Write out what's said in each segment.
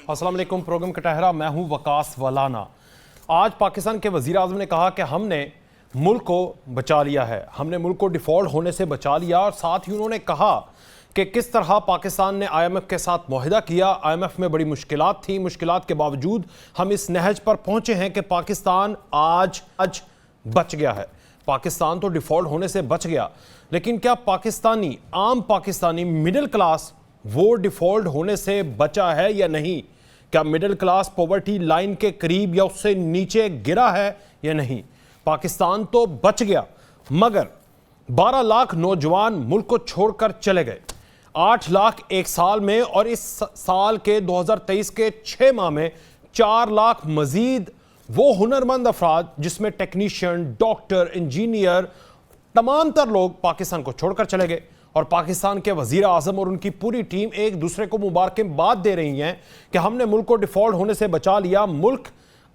अस्सलाम वालेकुम। प्रोग्राम कटहरा, मैं हूं वकास वलाना। आज पाकिस्तान के वज़ीर आज़म ने कहा कि हमने मुल्क को बचा लिया है, हमने मुल्क को डिफ़ॉल्ट होने से बचा लिया। और साथ ही उन्होंने कहा कि किस तरह पाकिस्तान ने IMF के साथ मुआहदा किया। IMF में बड़ी मुश्किलात थी, मुश्किलात के बावजूद हम इस नहज पर पहुंचे हैं कि पाकिस्तान आज बच गया है। पाकिस्तान तो डिफ़ॉल्ट होने से बच गया, लेकिन क्या पाकिस्तानी, आम पाकिस्तानी मिडिल क्लास वो डिफ़ॉल्ट होने से बचा है या नहीं? क्या मिडिल क्लास पॉवर्टी लाइन के करीब या उससे नीचे गिरा है या नहीं? पाकिस्तान तो बच गया, मगर 12 लाख नौजवान मुल्क को छोड़कर चले गए, 8 लाख एक साल में, और इस साल के 2023 के 6 माह में 4 लाख मजीद वो हुनरमंद अफराद जिसमें टेक्नीशियन, डॉक्टर, इंजीनियर, तमाम तर लोग पाकिस्तान को छोड़कर चले गए। और पाकिस्तान के वजीर आजम और उनकी पूरी टीम एक दूसरे को मुबारकबाद दे रही हैं कि हमने मुल्क को डिफॉल्ट होने से बचा लिया, मुल्क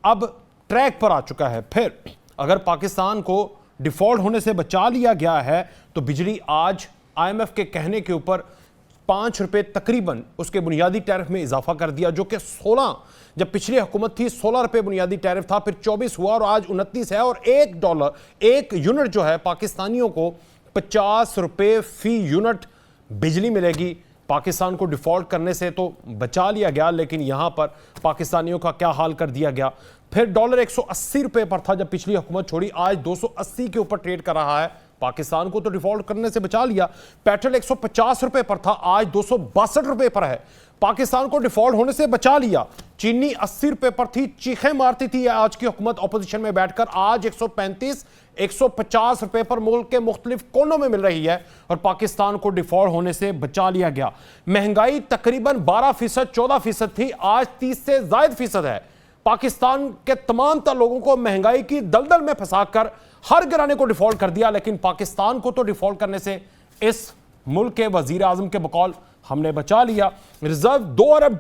अब ट्रैक पर आ चुका है। फिर अगर पाकिस्तान को डिफॉल्ट होने से बचा लिया गया है तो बिजली आज IMF के कहने के ऊपर 5 रुपए तकरीबन उसके बुनियादी टैरिफ में इजाफा कर दिया, जो कि 16, जब पिछली हुकूमत थी 16 रुपए बुनियादी टैरिफ था, फिर 24 हुआ और आज 29 है। और $1, 1 यूनिट जो है पाकिस्तानियों को 50 रुपए फी यूनिट बिजली मिलेगी। पाकिस्तान को डिफॉल्ट करने से तो बचा लिया गया, लेकिन यहां पर पाकिस्तानियों का क्या हाल कर दिया गया। फिर डॉलर 180 रुपए पर था जब पिछली हुकूमत छोड़ी, आज 280 के ऊपर ट्रेड कर रहा है। पाकिस्तान को तो डिफॉल्ट करने से बचा लिया। पेट्रोल 150 रुपए पर था, आज 262 रुपए पर है। पाकिस्तान को डिफॉल्ट होने से बचा लिया। चीनी 80 रुपए पर थी, चीखें मारती थी आज की हुकूमत ऑपोजिशन में बैठकर, आज 135, 150 रुपए पर मुल्क के मुख्तलिफ कोनों में मिल रही है और पाकिस्तान को डिफॉल्ट होने से बचा लिया गया। महंगाई तकरीबन 12%, 14% थी, आज 30 से ज्यादा फीसद है। पाकिस्तान के तमाम तर लोगों को महंगाई की दलदल में फंसाकर हर घराने को डिफॉल्ट कर दिया, लेकिन पाकिस्तान को तो डिफॉल्ट करने से इस मुल्क के वजीर आजम के बकौल हमने बचा लिया। रिजर्व $2 अरब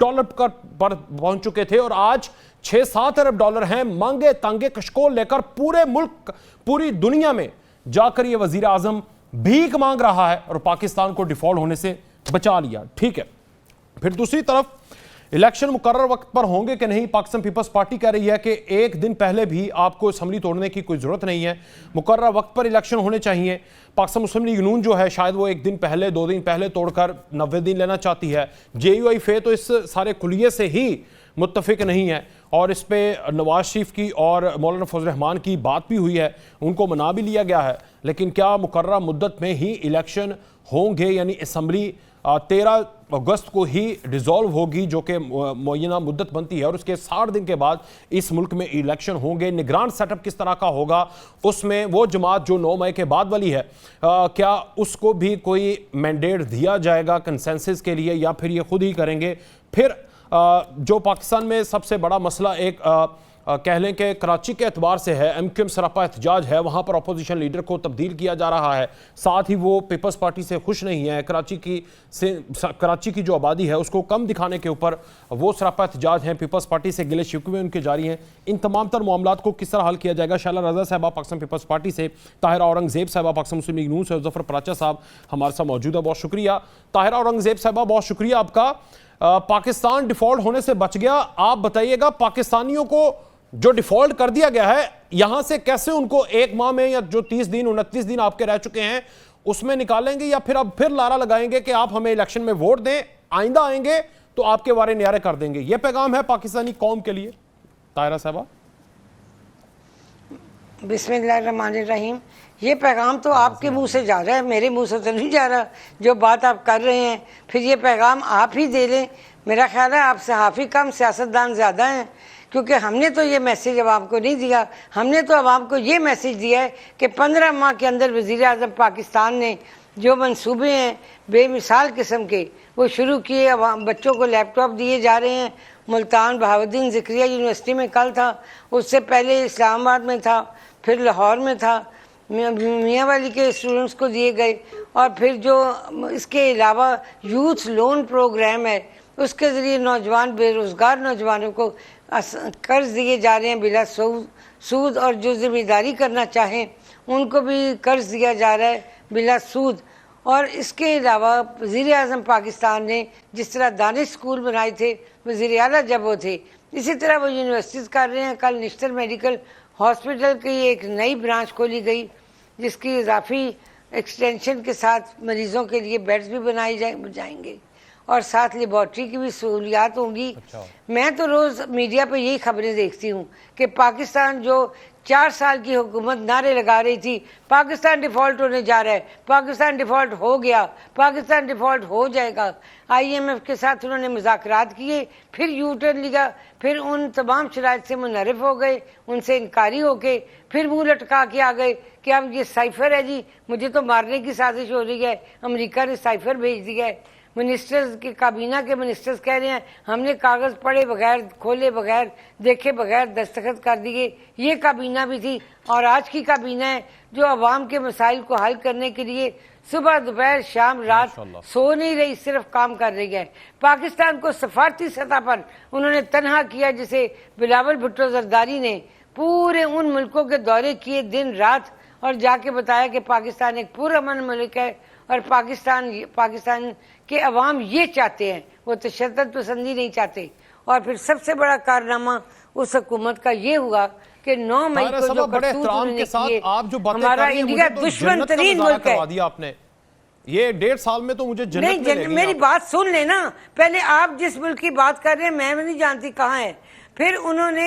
पर पहुंच चुके थे और आज 6-7 अरब डॉलर हैं। मांगे तांगे कशकोल लेकर पूरे मुल्क, पूरी दुनिया में जाकर यह वजीर आजम भीख मांग रहा है और पाकिस्तान को डिफॉल्ट होने से बचा लिया। ठीक है, फिर दूसरी तरफ इलेक्शन मुकर्रर वक्त पर होंगे कि नहीं? पाकिस्तान पीपल्स पार्टी कह रही है कि एक दिन पहले भी आपको असम्बली तोड़ने की कोई जरूरत नहीं है, मुकर्रर वक्त पर इलेक्शन होने चाहिए। पाकिस्तान मुस्लिम लीग नून जो है शायद वो एक दिन पहले, 2 दिन पहले तोड़कर 90 दिन लेना चाहती है। JUI तो इस सारे खुलिये से ही मुत्तफिक नहीं है और इस पर नवाज शरीफ की और मौलाना फजल रहमान की बात भी हुई है, उनको मना भी लिया गया है। लेकिन क्या मुकर्रर मुद्दत में ही इलेक्शन होंगे? यानी असम्बली 13 अगस्त को ही डिसॉल्व होगी, जो कि मुअय्यना मुद्दत बनती है, और उसके 60 दिन के बाद इस मुल्क में इलेक्शन होंगे। निगरान सेटअप किस तरह का होगा? उसमें वो जमात जो 9 मई के बाद वाली है, क्या उसको भी कोई मैंडेट दिया जाएगा कंसेंसस के लिए, या फिर ये खुद ही करेंगे? फिर जो पाकिस्तान में सबसे बड़ा मसला एक कह लें कि कराची के एतबार से है, MQM सरापा एहतजाज है, वहाँ पर अपोजिशन लीडर को तब्दील किया जा रहा है। साथ ही वो पीपल्स पार्टी से खुश नहीं है, कराची की जो आबादी है उसको कम दिखाने के ऊपर वो सरापा एहतजाज हैं, पीपल्स पार्टी से गिले शिकवे उनके जारी हैं। इन तमाम तर मामलात को किस तरह हल किया जाएगा? शाला रजा साहबा पाकिस्तान पीपल्स पार्टी से, ताहिरा औरंगजेब साहबा पाकिस्तान मुस्लिम लीग नून से, जफर पराचा साहब हमारे साथ मौजूद है, बहुत शुक्रिया। ताहिरा औरंगजेब साहबा, बहुत शुक्रिया आपका। पाकिस्तान डिफॉल्ट होने से बच गया, आप बताइएगा पाकिस्तानियों को जो डिफॉल्ट कर दिया गया है, यहां से कैसे उनको 1 माह में, या जो 30 दिन 29 दिन आपके रह चुके हैं उसमें निकालेंगे, या फिर अब फिर लारा लगाएंगे कि आप हमें इलेक्शन में वोट दें, आइंदा आएंगे तो आपके वारे न्यारे कर देंगे? यह पैगाम है पाकिस्तानी कौम के लिए। ताहिरा साहबा। बिस्मिल्लाहिर्रहमानिर्रहीम। ये पैगाम तो आपके मुंह से जा रहा है, मेरे मुंह से तो नहीं जा रहा। जो बात आप कर रहे हैं, फिर ये पैगाम आप ही दे लें। मेरा ख्याल है आप सहाफ़ी कम, सियासतदान ज़्यादा हैं, क्योंकि हमने तो ये मैसेज अवाम को नहीं दिया। हमने तो अवाम को ये मैसेज दिया है कि 15 माह के अंदर वज़ीर आज़म पाकिस्तान ने जो मंसूबे हैं बेमिसाल किस्म के वो शुरू किए। बच्चों को लैपटॉप दिए जा रहे हैं। मुल्तान बहाउद्दीन ज़िक्रिया यूनिवर्सिटी में कल था, उससे पहले इस्लामाबाद में था, फिर लाहौर में था, मियाँ वाली के स्टूडेंट्स को दिए गए। और फिर जो इसके अलावा यूथ लोन प्रोग्राम है, उसके ज़रिए नौजवान, बेरोज़गार नौजवानों को कर्ज दिए जा रहे हैं बिला सूद, और जो ज़िम्मेदारी करना चाहें उनको भी कर्ज दिया जा रहा है बिला सूद। और इसके अलावा वज़ीर आज़म पाकिस्तान ने जिस तरह दानिश स्कूल बनाए थे वज़ीर आला जब वो थे, इसी तरह वो यूनिवर्सिटीज़ कर रहे हैं। कल नेशनल मेडिकल हॉस्पिटल की एक नई ब्रांच खोली गई जिसकी इजाफी एक्सटेंशन के साथ मरीज़ों के लिए बेड्स भी बनाए जाएंगे और साथ लेबॉर्ट्री की भी सहूलियात होंगी। अच्छा। मैं तो रोज़ मीडिया पे यही खबरें देखती हूँ कि पाकिस्तान जो 4 साल की हुकूमत नारे लगा रही थी, पाकिस्तान डिफ़ॉल्ट होने जा रहा है, पाकिस्तान डिफ़ॉल्ट हो गया, पाकिस्तान डिफ़ॉल्ट हो जाएगा। IMF के साथ उन्होंने मुज़ाकरात किए, फिर यू टर्न लिया, फिर उन तमाम शराइत से मुनहरिफ हो गए, उनसे इनकारी हो के फिर मुँह लटका के आ गए कि अब ये साइफर है जी, मुझे तो मारने की साजिश हो रही है, अमेरिका ने साइफर भेज दिया है। मिनिस्टर्स के काबीना के मिनिस्टर्स कह रहे हैं हमने कागज़ पढ़े बगैर, खोले बगैर, देखे बगैर दस्तखत कर दिए। ये काबीना भी थी और आज की काबीना है जो अवाम के मसाइल को हल करने के लिए सुबह दोपहर शाम रात सो नहीं रही, सिर्फ काम कर रही है। पाकिस्तान को सफारती सतह पर उन्होंने तनहा किया, जिसे बिलावल भुट्टो जरदारी ने पूरे उन मुल्कों के दौरे किए दिन रात और जाके बताया कि पाकिस्तान एक पुरअमन मुल्क है और पाकिस्तान के अवाम ये चाहते हैं, वो तशद्दुद पसंदी नहीं चाहते। और फिर सबसे बड़ा कारनामा उस हुकूमत का ये हुआ कि 9 मई को जो करतूत उन्होंने किए, हमारा इंडिया दुश्मन तरीन मुल्क है। आपने ये 1.5 साल में तो मुझे जन्नत नहीं, मेरी बात सुन लेना पहले। आप जिस मुल्क की बात कर रहे हैं मैं नहीं जानती कहाँ है। फिर उन्होंने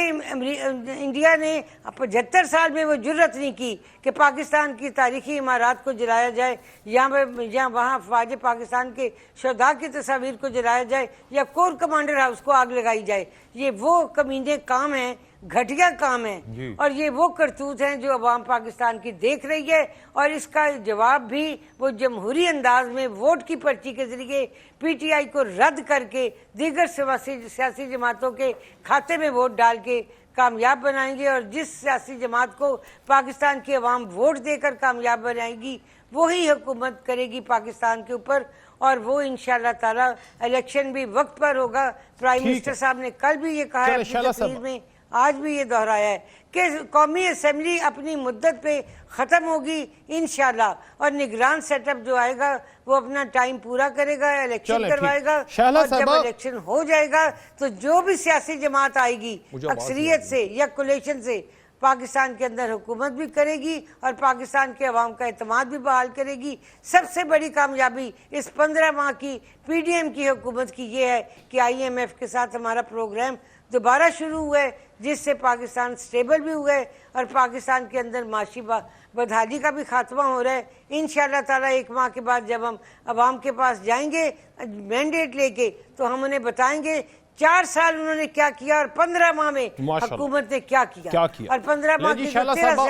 इंडिया ने 75 साल में वो जुर्रत नहीं की कि पाकिस्तान की तारीखी इमारत को जलाया जाए या वहाँ फ़ौज पाकिस्तान के शहदा की तस्वीर को जलाया जाए या कोर कमांडर हाउस को आग लगाई जाए। ये वो कमीने काम हैं, घटिया काम है और ये वो करतूत हैं जो अवाम पाकिस्तान की देख रही है। और इसका जवाब भी वो जमहूरी अंदाज में वोट की पर्ची के जरिए PTI को रद्द करके दीगर सियासी जमातों के खाते में वोट डाल के कामयाब बनाएंगे। और जिस सियासी जमात को पाकिस्तान की अवाम वोट देकर कामयाब बनाएगी वही हुकूमत करेगी पाकिस्तान के ऊपर। और वो इंशाअल्लाह ताला इलेक्शन भी वक्त पर होगा। प्राइम मिनिस्टर साहब ने कल भी ये कहा है अपनी तकरीर में, आज भी ये दोहराया है कि कौमी असम्बली अपनी मुद्दत पे ख़त्म होगी इंशाल्लाह और निगरान सेटअप जो आएगा वो अपना टाइम पूरा करेगा, इलेक्शन करवाएगा। और जब इलेक्शन हो जाएगा तो जो भी सियासी जमात आएगी अक्सरियत से या कोलेशन से पाकिस्तान के अंदर हुकूमत भी करेगी और पाकिस्तान के अवाम का एतमाद भी बहाल करेगी। सबसे बड़ी कामयाबी इस 15 माह की PDM की हुकूमत की ये है कि IMF के साथ हमारा प्रोग्राम दोबारा शुरू हुआ है, जिससे पाकिस्तान स्टेबल भी हुआ है और पाकिस्तान के अंदर माशी बदहाली का भी खात्मा हो रहा है। इंशाअल्लाह ताला 1 माह के बाद जब हम अवाम के पास जाएंगे मैंडेट लेके तो हम उन्हें बताएंगे 4 साल उन्होंने क्या किया और 15 माह में हुकूमत ने क्या किया और 15 माह की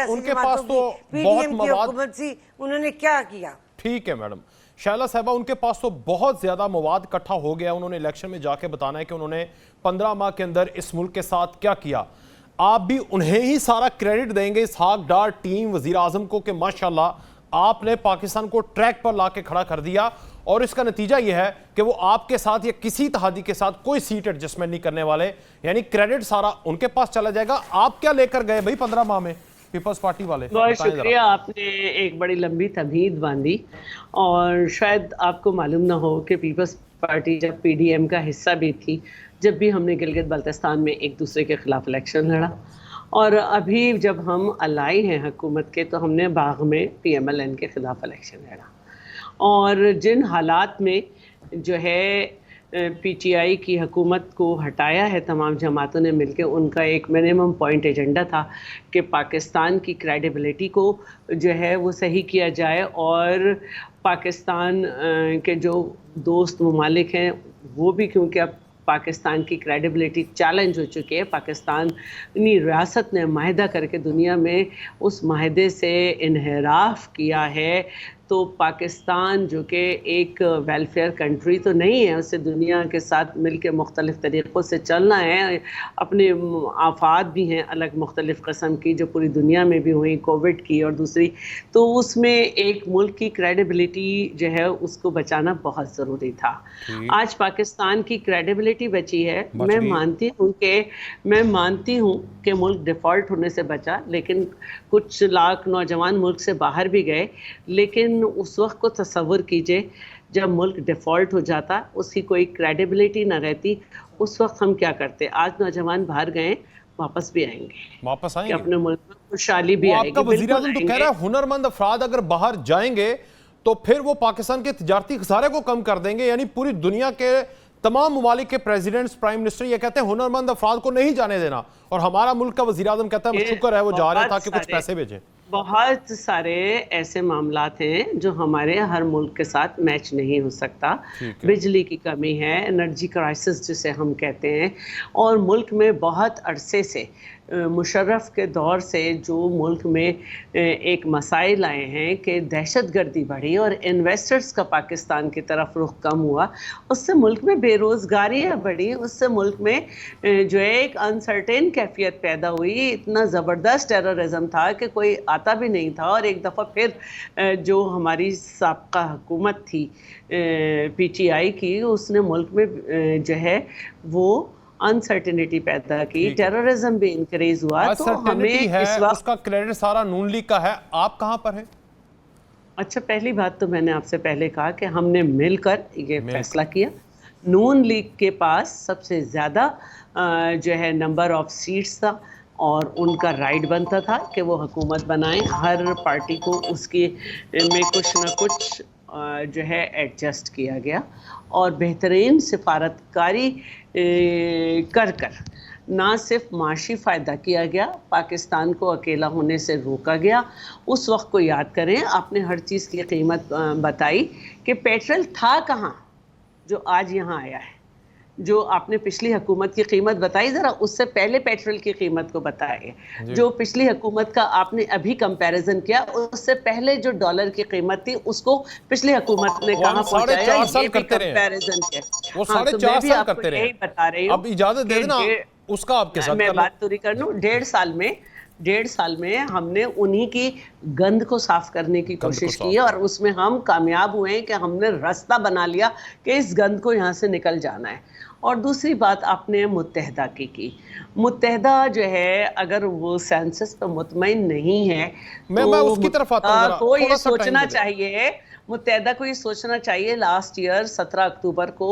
उनके पास तो PDM की हुकूमत थी उन्होंने क्या किया। ठीक है मैडम शायला साहबा, उनके पास तो बहुत ज्यादा मवाद इकट्ठा हो गया। उन्होंने इलेक्शन में जाके बताना है कि उन्होंने 15 माह के अंदर इस मुल्क के साथ क्या किया। आप भी उन्हें ही सारा क्रेडिट देंगे, इसहाक डार टीम वजीर आजम को, कि माशाल्लाह आपने पाकिस्तान को ट्रैक पर ला के खड़ा कर दिया और इसका नतीजा यह है कि वो आपके साथ या किसी तहादी के साथ कोई सीट एडजस्टमेंट नहीं करने वाले, यानी क्रेडिट सारा उनके पास चला जाएगा। आप क्या लेकर गए भाई 15 माह में पीपल्स पार्टी वाले? बहुत शुक्रिया, आपने एक बड़ी लंबी तमहीद बांधी और शायद आपको मालूम ना हो कि पीपल्स पार्टी जब PDM का हिस्सा भी थी, जब भी हमने गिलगित बल्तिस्तान में एक दूसरे के खिलाफ इलेक्शन लड़ा और अभी जब हम अलाई हैं हुकूमत के तो हमने बाग में PMLN के खिलाफ इलेक्शन लड़ा। और जिन हालात में जो है PTI की हुकूमत को हटाया है तमाम जमातों ने मिलकर, उनका एक मिनिमम पॉइंट एजेंडा था कि पाकिस्तान की क्रेडिबिलिटी को जो है वो सही किया जाए और पाकिस्तान के जो दोस्त ममालिक हैं वो भी, क्योंकि अब पाकिस्तान की क्रेडिबिलिटी चैलेंज हो चुकी है, पाकिस्तानी रियासत ने माहिदा करके दुनिया में उस माहिदे से इन्हिराफ किया है, तो पाकिस्तान जो कि एक वेलफेयर कंट्री तो नहीं है, उससे दुनिया के साथ मिलकर मुख्तलिफ़ तरीक़ों से चलना है। अपने आफात भी हैं अलग मुख्तलिफ़ क़स्म की जो पूरी दुनिया में भी हुई, कोविड की और दूसरी, तो उसमें एक मुल्क की क्रेडिबिलिटी जो है उसको बचाना बहुत ज़रूरी था। आज पाकिस्तान की क्रेडिबिलिटी बची है। मैं मानती हूँ कि मुल्क डिफ़ॉल्ट होने से बचा, लेकिन कुछ लाख नौजवान मुल्क से बाहर भी गए, लेकिन लेकिन उस वक्त को तसव्वुर कीजिए जब मुल्क डिफ़ॉल्ट हो जाता, उसकी कोई क्रेडिबिलिटी ना रहती, उस वक्त हम क्या करते। आज नौजवान बाहर गए, वापस भी आएंगे, वापस कि आएंगे। अपने मुल्क में खुशहाली भी वो आएगी। आपका वजीर बिल्कुल आज़म तो कह आएंगे। रहा है हुनरमंद अफराद अगर बाहर जाएंगे तो फिर वो पाकिस्तान के तिजारती खसारे को कम कर देंगे। यानी पूरी दुनिया के तमाम ममालिक के प्रेसिडेंट्स, प्राइम मिनिस्टर ये कहते हैं हुनरमंद अफराद को नहीं जाने देना, और हमारा मुल्क का वजीर आज़म कहता है शुक्र है वो जा रहे हैं ताकि कुछ पैसे भेजें। बहुत सारे ऐसे मामलात हैं जो हमारे हर मुल्क के साथ मैच नहीं हो सकता। बिजली की कमी है, एनर्जी क्राइसिस जिसे हम कहते हैं, और मुल्क में बहुत अरसे से मुशर्रफ के दौर से जो मुल्क में एक मसाइल आए हैं कि दहशतगर्दी बढ़ी और इन्वेस्टर्स का पाकिस्तान की तरफ रुख कम हुआ, उससे मुल्क में बेरोज़गारियाँ बढ़ी, उससे मुल्क में जो है एक अनसर्टेन कैफियत पैदा हुई। इतना ज़बरदस्त टेररिज्म था कि कोई आता भी नहीं था, और एक दफ़ा फिर जो हमारी साबका हुकूमत थी PTI की, उसने मुल्क में जो है वो अनसर्टेनिटी पैदा की, टेररिज्म भी इंक्रीज हुआ। तो हमें इस वक्त उसका क्रेडिट सारा नून लीग का है। आप कहां पर हैं? अच्छा, पहली बात तो मैंने आपसे पहले कहा कि हमने मिलकर ये फैसला किया। नून लीग के पास सबसे ज़्यादा जो है नंबर ऑफ सीट्स था, और उनका राइट बनता था कि वो हुकूमत बनाएं। हर पार्टी को उसकी में कुछ ना कुछ जो है एडजस्ट किया गया, और बेहतरीन सिफारतकारी कर कर ना सिर्फ माशी फ़ायदा किया गया, पाकिस्तान को अकेला होने से रोका गया। उस वक्त को याद करें, आपने हर चीज़ की कीमत बताई कि पेट्रोल था कहाँ जो आज यहाँ आया है। जो आपने पिछली हुकूमत की कीमत बताई, ज़रा उससे पहले पेट्रोल की कीमत को बताइए। जो पिछली हुकूमत का आपने अभी कंपैरिजन किया, उससे पहले जो डॉलर की कीमत थी उसको पिछली हुकूमत ने कहाँ पहुंचाया, ये भी कंपैरिजन किया। वो 4.5 साल करते रहे। यही बता रही हूँ। अब इजाजत दे देना उसका आपके साथ मैं बात पूरी कर लूँ। 1.5 साल में हमने उन्हीं की गंद को साफ करने की कोशिश की है, और उसमें हम कामयाब हुए हैं कि हमने रास्ता बना लिया कि इस गंद को यहाँ से निकल जाना है। और दूसरी बात आपने मुत्तहदा की। मुत्तहदा जो है, अगर वो सेंसस पर मुतमईन नहीं है मैं उसकी तरफ आता हूं, तो ये सोचना चाहिए, मुत्तहदा को ये सोचना चाहिए। लास्ट ईयर 17 अक्टूबर को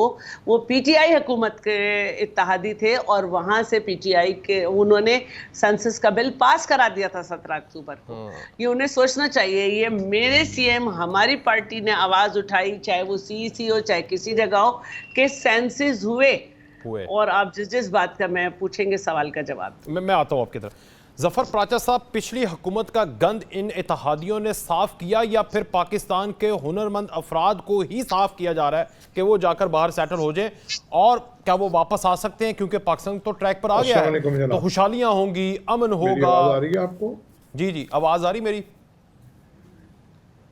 वो PTI हुकूमत के इत्तेहादी थे, और वहाँ से PTI के उन्होंने सेंसस का बिल पास करा दिया था 17 अक्टूबर को। ये उन्हें सोचना चाहिए। ये मेरे CM, हमारी पार्टी ने आवाज़ उठाई, चाहे वो CEC हो चाहे किसी जगह हो, कि सेंसस हुए। और आप जिस बात का मैं पूछेंगे सवाल का जवाब मैं आता हूँ आपकी तरफ। जफर प्राचा साहब, पिछली हुकूमत का गंद इन इत्तेहादियों ने साफ किया, या फिर पाकिस्तान के हुनरमंद अफराद को ही साफ किया जा रहा है कि वो जाकर बाहर सेटल हो जाए? और क्या वो वापस आ सकते हैं, क्योंकि पाकिस्तान तो ट्रैक पर आ गया है, तो खुशहालियां होंगी, अमन होगा? आवाज आ रही है आपको? जी, आवाज आ रही मेरी?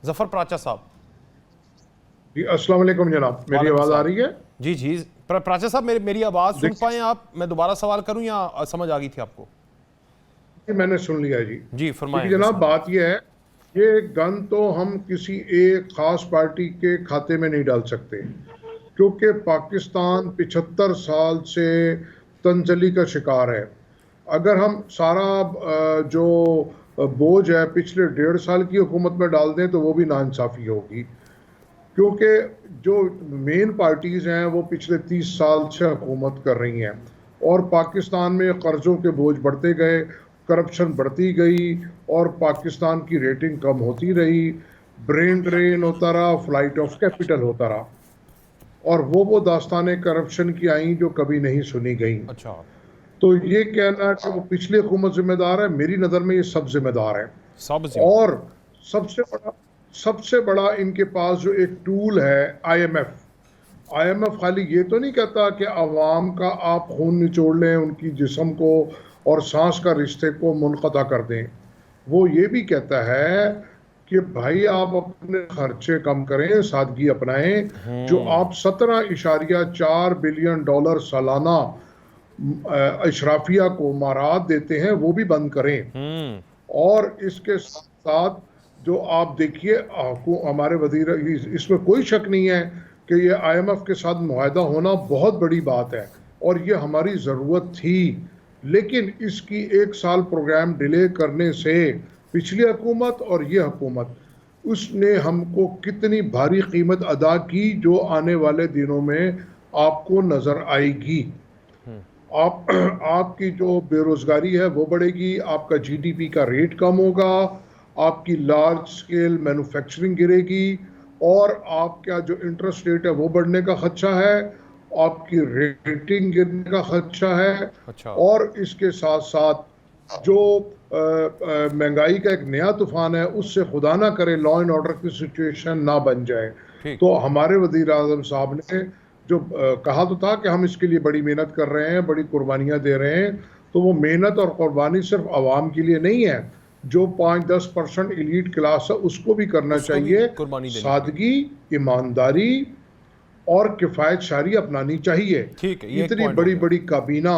जफर प्राचा साहब जी, अस्सलाम वालेकुम जनाब, मेरी आवाज आ रही है? जी प्राचा साहब, मेरी आवाज सुन पाए आप? मैं दोबारा सवाल करूं या समझ आ गई थी आपको? मैंने सुन लिया जी फरमाइए जनाब। बात यह है, ये गन तो हम किसी एक खास पार्टी के खाते में नहीं डाल सकते, क्योंकि पाकिस्तान 75 साल से तंजली का शिकार है। अगर हम सारा जो बोझ है पिछले 1.5 साल की हुकूमत में डाल दें तो वो भी नाइंसाफ़ी होगी, क्योंकि जो मेन पार्टीज़ हैं वो पिछले 30 साल से हुकूमत कर रही हैं, और पाकिस्तान में कर्ज़ों के बोझ बढ़ते गए, करप्शन बढ़ती गई, और पाकिस्तान की रेटिंग कम होती रही, ब्रेन ड्रेन होता रहा, फ्लाइट ऑफ कैपिटल होता रहा, और वो दास्तानें करप्शन की आई जो कभी नहीं सुनी गई। अच्छा, तो ये कहना कि वो पिछली हुकूमत जिम्मेदार है, मेरी नज़र में ये सब जिम्मेदार है। और सबसे बड़ा इनके पास जो एक टूल है IMF खाली ये तो नहीं कहता कि अवाम का आप खून निचोड़ लें, उनकी जिस्म को और सांस का रिश्ते को मुनक़ता कर दें। वो ये भी कहता है कि भाई आप अपने खर्चे कम करें, सादगी अपनाएं। जो आप 17.4 बिलियन डॉलर सालाना इशराफिया को मारात देते हैं वो भी बंद करें। और इसके साथ जो आप देखिए, हमारे वज़ीर, इसमें कोई शक नहीं है कि ये IMF के साथ मुआहदा होना बहुत बड़ी बात है, और ये हमारी ज़रूरत थी। लेकिन इसकी 1 साल प्रोग्राम डिले करने से पिछली हुकूमत और ये हुकूमत उसने हमको कितनी भारी कीमत अदा की, जो आने वाले दिनों में आपको नजर आएगी। आपकी जो बेरोजगारी है वो बढ़ेगी, आपका जीडीपी का रेट कम होगा, आपकी लार्ज स्केल मैन्युफैक्चरिंग गिरेगी, और आपका जो इंटरेस्ट रेट है वो बढ़ने का खदशा है, आपकी रेटिंग गिरने का खदशा है। अच्छा। और इसके साथ साथ जो महंगाई का एक नया तूफान है, उससे खुदा ना करे लॉ एंड ऑर्डर की सिचुएशन ना बन जाए। ठीक। तो हमारे वजीर आजम साहब ने जो कहा तो था कि हम इसके लिए बड़ी मेहनत कर रहे हैं, बड़ी कुर्बानियां दे रहे हैं, तो वो मेहनत और कुर्बानी सिर्फ आवाम के लिए नहीं है, जो 5-10% एलीट क्लास है उसको भी करना उसको भी चाहिए। कुर्बानी देनी सादगी, ईमानदारी और किफायत शारी अपनानी चाहिए। ठीक है, ये एक इतनी point बड़ी हो गया। बड़ी काबीना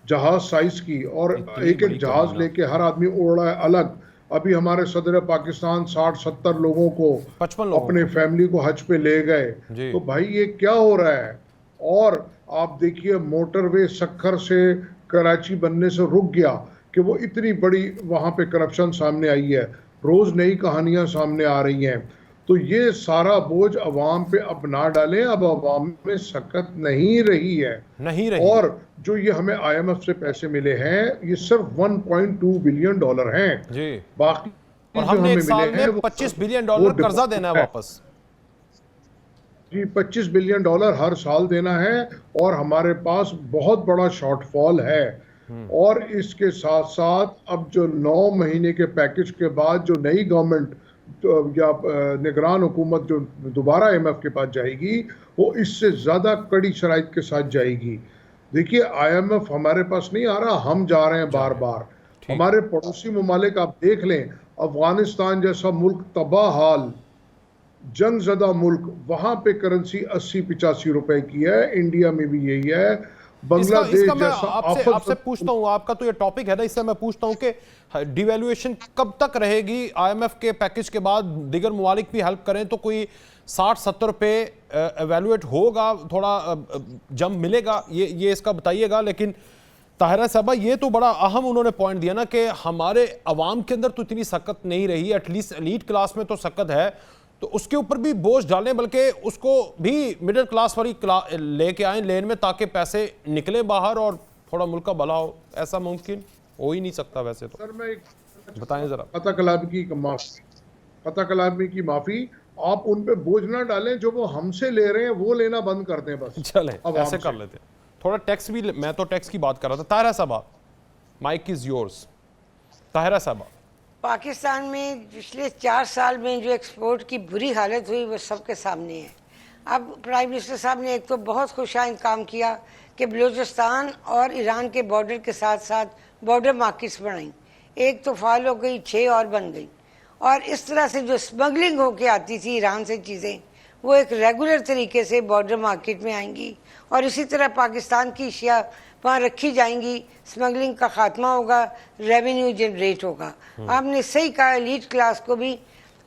जहाज साइज की, और इतनी एक बड़ी एक जहाज काबीना। लेके हर आदमी उड़ रहा है अलग। अभी हमारे सदर पाकिस्तान 60-70 लोगों को 55 लोगों अपने फैमिली को हज पे ले गए। जी। तो भाई ये क्या हो रहा है? और आप देखिए मोटरवे सक्खर से कराची बनने से रुक गया कि वो इतनी बड़ी वहां पे करप्शन सामने आई है, रोज नई कहानियां सामने आ रही हैं। तो ये सारा बोझ अवाम पे अब ना डालें, अब अवाम में सकत नहीं रही है। नहीं रही। और जो ये हमें आईएमएफ से पैसे मिले हैं, ये सिर्फ $1.2 बिलियन हैं। जी। बाकी और जो हमने हमें एक साल मिले हैं में वो $25 बिलियन वो कर्जा देना है है। वापस। जी, $25 बिलियन हर साल देना है, और हमारे पास बहुत बड़ा शॉर्टफॉल है। और इसके साथ साथ अब जो 9 महीने के पैकेज के बाद जो नई गवर्नमेंट या निगरान हुकूमत जो दोबारा IMF के पास जाएगी, वो इससे ज़्यादा कड़ी शराइत के साथ जाएगी। देखिए IMF हमारे पास नहीं आ रहा, हम जा रहे हैं बार बार। हमारे पड़ोसी ममालिक आप देख लें, अफगानिस्तान जैसा मुल्क तबाह हाल, जंग ज़दा मुल्क, वहां पे करेंसी 80-85 रुपए की है। इंडिया में भी यही है। बांग्लादेश इसका मैं जैसा आपसे पूछता हूं, आपका तो ये टॉपिक है ना, इससे मैं पूछता हूं कि डिवैल्यूएशन कब तक रहेगी? IMF के पैकेज के बाद दीगर ममालिक भी हेल्प करें तो कोई 60-70 रुपए एवेल्युएट होगा, थोड़ा जंप मिलेगा, ये इसका बताइएगा। लेकिन ताहिरा साहबा, ये तो बड़ा अहम उन्होंने पॉइंट दिया ना कि हमारे अवाम के अंदर तो इतनी सकत नहीं रही, एटलीस्ट एलीट क्लास में तो सकत है, तो उसके ऊपर भी बोझ डालें, बल्कि उसको भी मिडिल क्लास वाली लेके आए लेन में, ताकि पैसे निकले बाहर और थोड़ा मुल्क का भला हो। ऐसा मुमकिन हो ही नहीं सकता वैसे तो। सर मैं बताएं जरा। पता कलामी की माफी, आप उन पे बोझ ना डालें, जो वो हमसे ले रहे हैं वो लेना बंद कर दें बस। चले ऐसे कर लेते हैं। थोड़ा टैक्स भी, मैं तो टैक्स की बात कर रहा था। ताहिरा साहबा, माइक इज योर्स। ताहिरा साहबा, पाकिस्तान में पिछले 4 साल में जो एक्सपोर्ट की बुरी हालत हुई वो सबके सामने है। अब प्राइम मिनिस्टर साहब ने एक तो बहुत खुशाइंद काम किया कि बलूचिस्तान और ईरान के बॉर्डर के साथ साथ बॉर्डर मार्केट्स बनाई। एक तो फाल हो गई, 6 और बन गई। और इस तरह से जो स्मगलिंग होके आती थी ईरान से चीज़ें, वो एक रेगुलर तरीके से बॉर्डर मार्केट में आएंगी, और इसी तरह पाकिस्तान की अशिया वहाँ रखी जाएंगी। स्मगलिंग का खात्मा होगा, रेवेन्यू जनरेट होगा। आपने सही कहा, एलीट क्लास को भी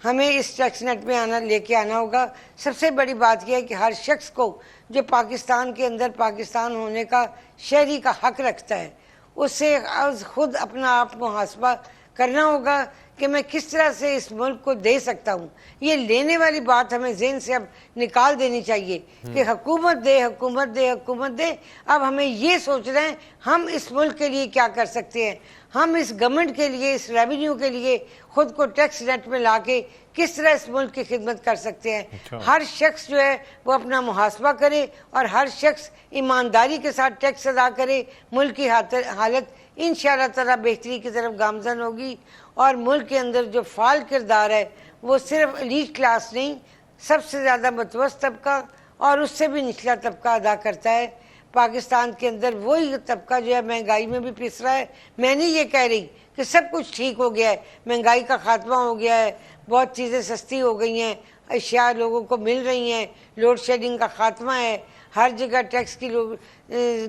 हमें इस टैक्स नेट में लेके आना होगा। सबसे बड़ी बात यह है कि हर शख्स को जो पाकिस्तान के अंदर पाकिस्तान होने का शहरी का हक रखता है, उससे खुद अपना आप मुहासबा करना होगा कि मैं किस तरह से इस मुल्क को दे सकता हूँ। ये लेने वाली बात हमें ज़हन से अब निकाल देनी चाहिए कि हुकूमत दे, हुकूमत दे, हुकूमत दे। अब हमें ये सोचना है हम इस मुल्क के लिए क्या कर सकते हैं, हम इस गवर्नमेंट के लिए, इस रेवेन्यू के लिए खुद को टैक्स नेट में ला के किस तरह इस मुल्क की खिदमत कर सकते हैं। अच्छा। हर शख्स जो है वो अपना मुहासबा करे और हर शख्स ईमानदारी के साथ टैक्स अदा करे। मुल्क की हालत इंशाअल्लाह ताला बेहतरी की तरफ गामजन होगी। और मुल्क के अंदर जो फाल किरदार है वो सिर्फ एलीट क्लास नहीं, सबसे ज़्यादा मतवस्त तबका और उससे भी निचला तबका अदा करता है। पाकिस्तान के अंदर वही तबका जो है महंगाई में भी पिस रहा है। मैं नहीं ये कह रही कि सब कुछ ठीक हो गया है, महंगाई का खात्मा हो गया है, बहुत चीज़ें सस्ती हो गई हैं, अशिया लोगों को मिल रही हैं, लोड शेडिंग का खात्मा है, हर जगह टैक्स की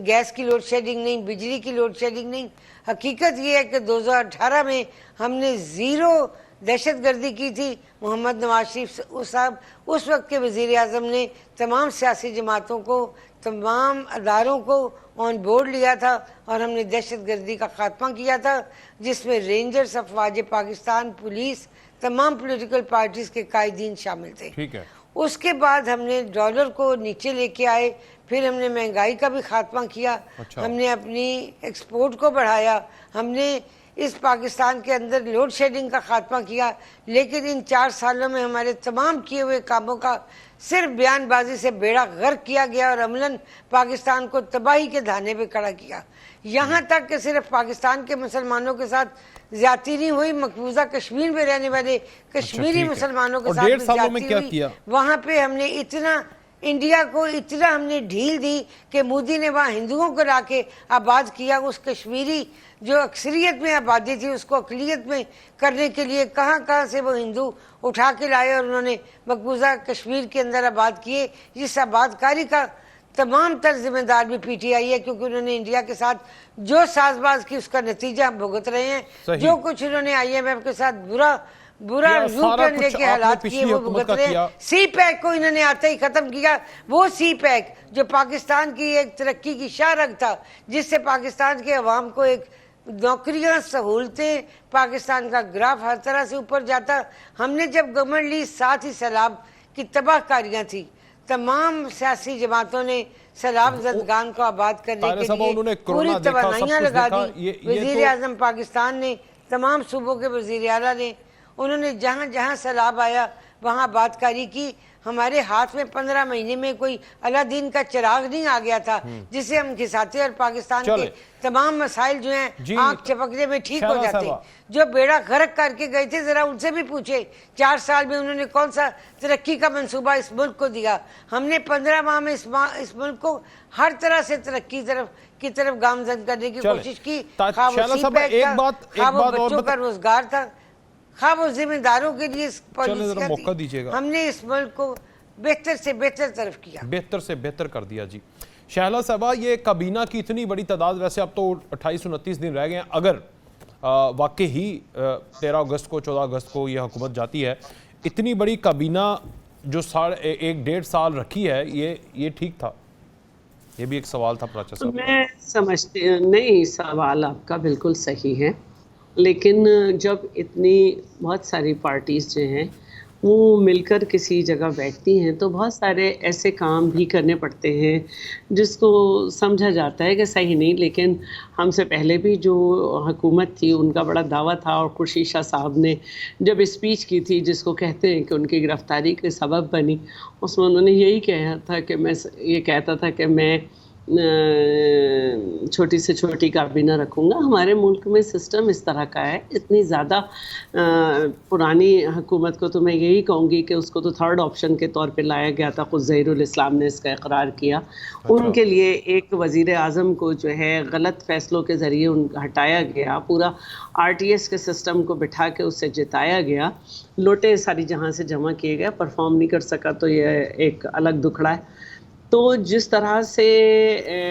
गैस की लोड शेडिंग नहीं, बिजली की लोड शेडिंग नहीं। हकीकत ये है कि 2018 में हमने ज़ीरो दहशतगर्दी की थी। मोहम्मद नवाज शरीफ साहब उस वक्त के वज़ीर आज़म ने तमाम सियासी जमातों को, तमाम अदारों को ऑन बोर्ड लिया था और हमने दहशतगर्दी का खात्मा किया था, जिसमें रेंजर्स, अफवाज पाकिस्तान, पुलिस, तमाम पॉलिटिकल पार्टीज के कायदीन शामिल थे। ठीक है। उसके बाद हमने डॉलर को नीचे लेके आए, फिर हमने महंगाई का भी खात्मा किया। अच्छा। हमने अपनी एक्सपोर्ट को बढ़ाया, हमने इस पाकिस्तान के अंदर लोड शेडिंग का खात्मा किया। लेकिन इन 4 सालों में हमारे तमाम किए हुए कामों का सिर्फ बयानबाजी से बेड़ा गर्क किया गया और अमलन पाकिस्तान को तबाही के धाने पे खड़ा किया। यहाँ तक कि सिर्फ पाकिस्तान के मुसलमानों के साथ ज्यादती नहीं हुई, मकबूजा कश्मीर में रहने वाले कश्मीरी ठीक है। मुसलमानों के और साथ 1.5 भी सालों में ज्यादती क्या हुई। किया? वहाँ पे हमने इतना इंडिया को इतना हमने ढील दी कि मोदी ने वहाँ हिंदुओं को लाके आबाद किया। उस कश्मीरी जो अक्सरियत में आबादी थी उसको अकलियत में करने के लिए कहाँ कहाँ से वो हिंदू उठा के लाए और उन्होंने मकबूजा कश्मीर के अंदर आबाद किए। जिस आबादकारी का तमाम तर जिम्मेदार भी पीटीआई है, क्योंकि उन्होंने इंडिया के साथ जो साजबाज की उसका नतीजा हम भुगत रहे हैं। जो कुछ उन्होंने IMF के साथ बुरा यूटर्न लेके हालात किए वो भुगत रहे हैं। सी पैक को इन्होंने आते ही खत्म किया। वो सी पैक जो पाकिस्तान की एक तरक्की की शाहरग था, जिससे पाकिस्तान के अवाम को एक नौकरियां, सहूलतें, पाकिस्तान का ग्राफ हर तरह से ऊपर जाता। हमने जब गवर्नमेंट ली, साथ ही सैलाब की तबाहकारियां थी। तमाम सियासी जमातों ने सैलाब जदगान को आबाद करने के लिए पूरी तवानाइयां लगा दी। वजीर आजम पाकिस्तान ने, तमाम सूबों के वजीर आला ने, उन्होंने जहाँ जहाँ सैलाब आया वहाँ आबादकारी की। हमारे हाथ में 15 महीने में कोई अलादीन का चिराग नहीं आ गया था जिसे हम घिसाते और पाकिस्तान के तमाम मसाइल जो हैं आंख चपकने में ठीक हो जाते। जो बेड़ा गर्क करके गए थे, जरा उनसे भी पूछे 4 साल में उन्होंने कौन सा तरक्की का मंसूबा इस मुल्क को दिया। हमने 15 माह में इस मुल्क को हर तरह से तरक्की की तरफ गामजन करने की कोशिश की। खा वो बच्चों का रोजगार था, खा वो जिम्मेदारों के लिए मौका दीजिएगा। हमने इस मुल्क को बेहतर से बेहतर तरफ किया, बेहतर से बेहतर कर दिया। जी शहला साहबा, ये काबीना की इतनी बड़ी तादाद, वैसे अब तो 28-29 दिन रह गए हैं, अगर वाकई ही 13 अगस्त को 14 अगस्त को यह हुकूमत जाती है, इतनी बड़ी काबीना जो 1.5 साल रखी है, ये ठीक था? ये भी एक सवाल था प्राचा साहब। मैं समझती नहीं, सवाल आपका बिल्कुल सही है, लेकिन जब इतनी बहुत सारी पार्टीज जो हैं वो मिलकर किसी जगह बैठती हैं तो बहुत सारे ऐसे काम भी करने पड़ते हैं जिसको समझा जाता है कि सही नहीं। लेकिन हमसे पहले भी जो हुकूमत थी उनका बड़ा दावा था, और खुर्शीद शाह साहब ने जब स्पीच की थी जिसको कहते हैं कि उनकी गिरफ्तारी के सबब बनी, उसमें उन्होंने यही कहा था कि ये कहता था कि मैं छोटी से छोटी काबीना रखूँगा। हमारे मुल्क में सिस्टम इस तरह का है। इतनी ज़्यादा पुरानी हुकूमत को तो मैं यही कहूँगी कि उसको तो थर्ड ऑप्शन के तौर पे लाया गया था। खुद ज़हीरुल इस्लाम ने इसका इकरार किया। उनके लिए एक वज़ीर आज़म को जो है गलत फ़ैसलों के ज़रिए हटाया गया, पूरा RTS के सिस्टम को बिठा के उससे जिताया गया, लोटे सारी जहाँ से जमा किए गए, परफॉर्म नहीं कर सका, तो यह एक अलग दुखड़ा है। तो जिस तरह से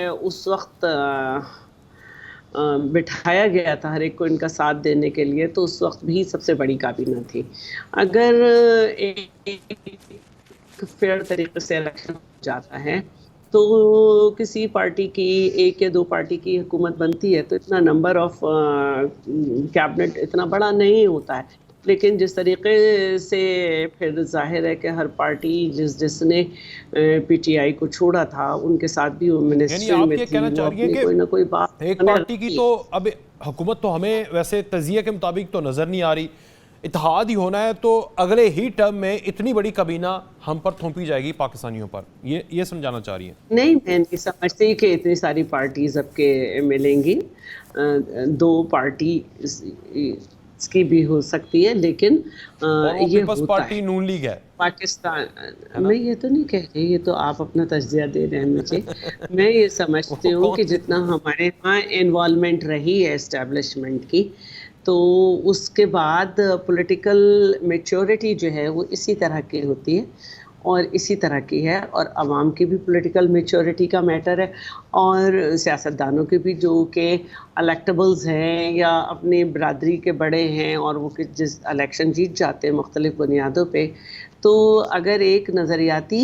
उस वक्त बिठाया गया था हर एक को इनका साथ देने के लिए, तो उस वक्त भी सबसे बड़ी काबीना थी। अगर एक फेयर तरीके से इलेक्शन जाता है तो किसी पार्टी की, 1 या 2 पार्टी की हुकूमत बनती है तो इतना नंबर ऑफ कैबिनेट इतना बड़ा नहीं होता है। लेकिन जिस तरीके से फिर जाहिर है कि हर पार्टी जिसने PTI को छोड़ा था उनके साथ भी वो मिनिस्ट्री में थी, वो अपनी कोई ना कोई बात एक पार्टी की। तो अब हुकूमत तो हमें वैसे तज़िये के मुताबिक तो नज़र नहीं आ रही, इत्तेहाद ही होना है, तो अगले ही टर्म में इतनी बड़ी काबीना हम पर थोपी जाएगी पाकिस्तानियों पर, ये समझाना चाह रही है? नहीं, मैं नहीं समझती कि इतनी सारी पार्टीज अब के मिलेंगी। 2 पार्टी की भी हो सकती है, लेकिन ये होता पार्टी है। नून लीग है पाकिस्तान, मैं ये तो नहीं कह रही, ये तो आप अपना तज्जिया दे रहे हैं मुझे। मैं ये समझती हूँ कि जितना हमारे यहाँ इन्वॉल्वमेंट रही है एस्टेब्लिशमेंट की, तो उसके बाद पॉलिटिकल मैच्योरिटी जो है वो इसी तरह की होती है और इसी तरह की है, और आवाम की भी पॉलिटिकल मैच्योरिटी का मैटर है, और सियासतदानों के भी जो कि इलेक्टेबल्स हैं या अपनी बरादरी के बड़े हैं और वो जिस इलेक्शन जीत जाते हैं मुख्तलिफ बुनियादों पे, तो अगर एक नज़रियाती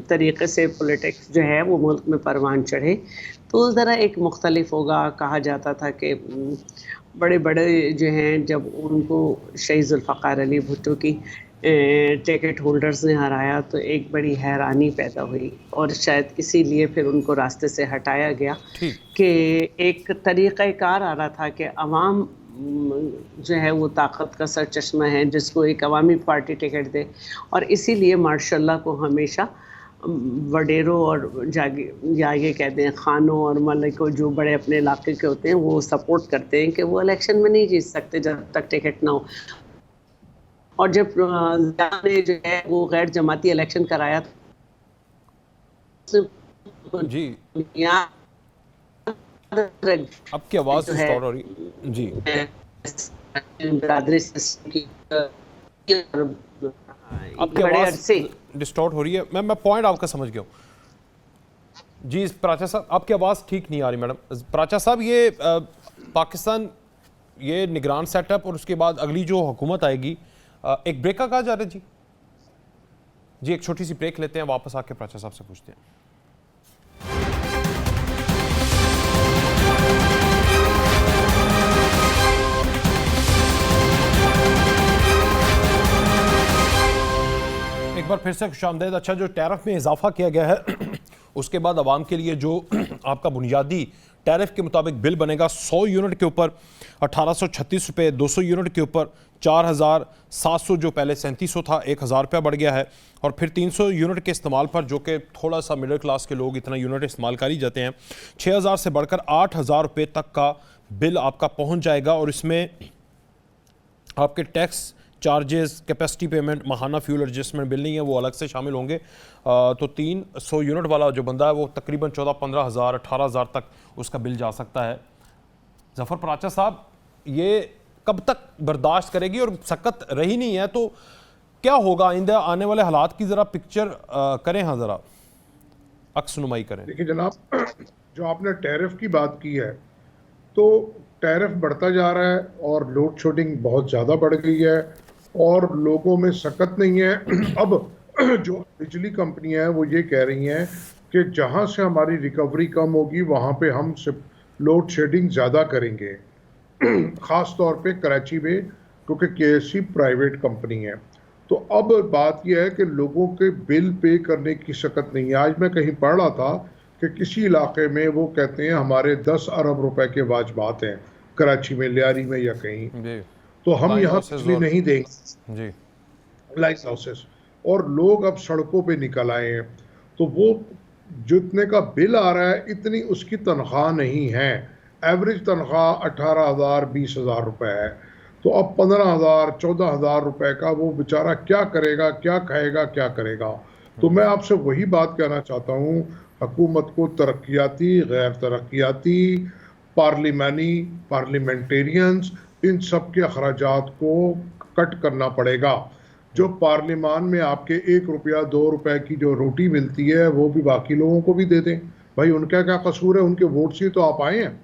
तरीके से पॉलिटिक्स जो है वो मुल्क में परवान चढ़े तो ज़रा एक मुख्तलिफ होगा। कहा जाता था कि बड़े बड़े जो हैं जब उनको शहीद जुल्फ़िकार अली भुट्टो की टिकट होल्डर्स ने हराया तो एक बड़ी हैरानी पैदा हुई और शायद इसीलिए फिर उनको रास्ते से हटाया गया कि एक तरीक़ाकार आ रहा था कि अवाम जो है वो ताकत का सर चश्मा है जिसको एक अवामी पार्टी टिकट दे और इसीलिए मार्शाल्लाह को हमेशा वडेरों और या ये कहते हैं खानों और मलिकों जो बड़े अपने इलाके के होते हैं वो सपोर्ट करते हैं कि वो इलेक्शन में नहीं जीत सकते जब तक टिकट ना हो। और जब ने जो है वो गैर जमाती इलेक्शन कराया जी आपकी आवाज़ डिस्टॉर्ट हो रही जी बिरादरी आपकी आवाज़ डिस्टॉर्ट हो रही है। मैं पॉइंट आपका समझ गया हूँ जी। प्राचा साहब आपकी आवाज़ ठीक नहीं आ रही मैडम। प्राचा साहब ये पाकिस्तान ये निगरान सेटअप और उसके बाद अगली जो हुकूमत आएगी एक ब्रेक का कहा जा रहा है जी एक छोटी सी ब्रेक लेते हैं वापस आके प्राचा साहब से पूछते हैं। एक बार फिर से खुशामदीद। अच्छा जो टैरिफ में इजाफा किया गया है उसके बाद आवाम के लिए जो आपका बुनियादी टैरिफ के मुताबिक बिल बनेगा 100 यूनिट के ऊपर 1836 रुपये, 200 यूनिट के ऊपर 4700 जो पहले 3700 था 1000 रुपया बढ़ गया है और फिर 300 यूनिट के इस्तेमाल पर जो कि थोड़ा सा मिडिल क्लास के लोग इतना यूनिट इस्तेमाल कर ही जाते हैं 6000 से बढ़कर 8000 रुपये तक का बिल आपका पहुँच जाएगा और इसमें आपके टैक्स चार्जेस कैपेसिटी पेमेंट महाना फ्यूल एडजस्टमेंट बिल नहीं है वो अलग से शामिल होंगे। तो 300 यूनिट वाला जो बंदा है वो तकरीबन 14-15 हज़ार 18 हज़ार तक उसका बिल जा सकता है। जफ़र प्राचा साहब ये कब तक बर्दाश्त करेगी और सख्त रही नहीं है तो क्या होगा आइंदा आने वाले हालात की ज़रा पिक्चर करें हाँ ज़रा अक्सनुमाई करें। देखिए जनाब जो आपने टैरिफ की बात की है तो टैरिफ बढ़ता जा रहा है और लोड शेडिंग बहुत ज़्यादा बढ़ गई है और लोगों में सकत नहीं है। अब जो बिजली कंपनियां हैं वो ये कह रही हैं कि जहां से हमारी रिकवरी कम होगी वहां पे हम लोड शेडिंग ज़्यादा करेंगे ख़ास तौर पे कराची में क्योंकि केएससी प्राइवेट कंपनी है। तो अब बात यह है कि लोगों के बिल पे करने की सकत नहीं है। आज मैं कहीं पढ़ रहा था कि किसी इलाके में वो कहते हैं हमारे 10 अरब रुपए के वाजबात हैं कराची में लियारी में या कहीं तो हम यहाँ बिजली नहीं देंगे जी लाइट हाउसेस और लोग अब सड़कों पे निकल आए हैं तो वो जितने का बिल आ रहा है इतनी उसकी तनख्वाह नहीं है। एवरेज तनख्वाह 18,000 20,000 रुपए है तो अब 15,000 14,000 रुपए का वो बेचारा क्या करेगा क्या खाएगा क्या करेगा। तो मैं आपसे वही बात कहना चाहता हूँ हुकूमत को तरक्याती गैर तरक्याती पार्लियामेंटेरियंस इन सब के अखराजात को कट करना पड़ेगा। जो पार्लियामान में आपके 1 रुपया 2 रुपए की जो रोटी मिलती है वो भी बाकी लोगों को भी दे दें। भाई उनका क्या कसूर है, उनके वोट से तो आप आए हैं।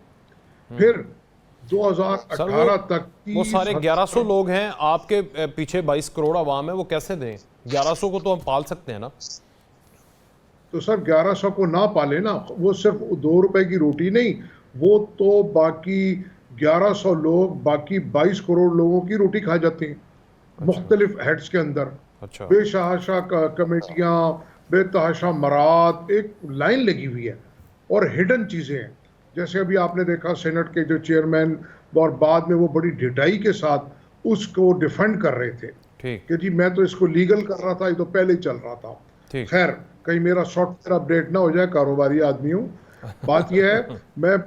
फिर 2018 तक वो सारे 1100 लोग हैं आपके पीछे 22 करोड़ आवाम है वो कैसे दें? 1100 को तो हम पाल सकते हैं ना। तो सर 1100 को ना पाले ना, वो सिर्फ 2 रुपए की रोटी नहीं, वो तो बाकी 1100 लोग बाकी 22 करोड़ लोगों की रोटी खा जाते हैं। अच्छा। मुख्तलिफ हेड्स के अंदर बेशहाशा कमेटियाँ बेतहाशा मराद एक लाइन लगी हुई है और हिडन चीज़ें हैं। जैसे अभी आपने देखा सेनेट के जो चेयरमैन और बाद में वो बड़ी ढिठाई के साथ उसको डिफेंड कर रहे थे कि जी मैं तो इसको लीगल कर रहा था, ये तो पहले ही चल रहा था। खैर कहीं मेरा सॉफ्टवेयर अपडेट ना हो जाए, कारोबारी आदमी हूँ। बात यह है मैं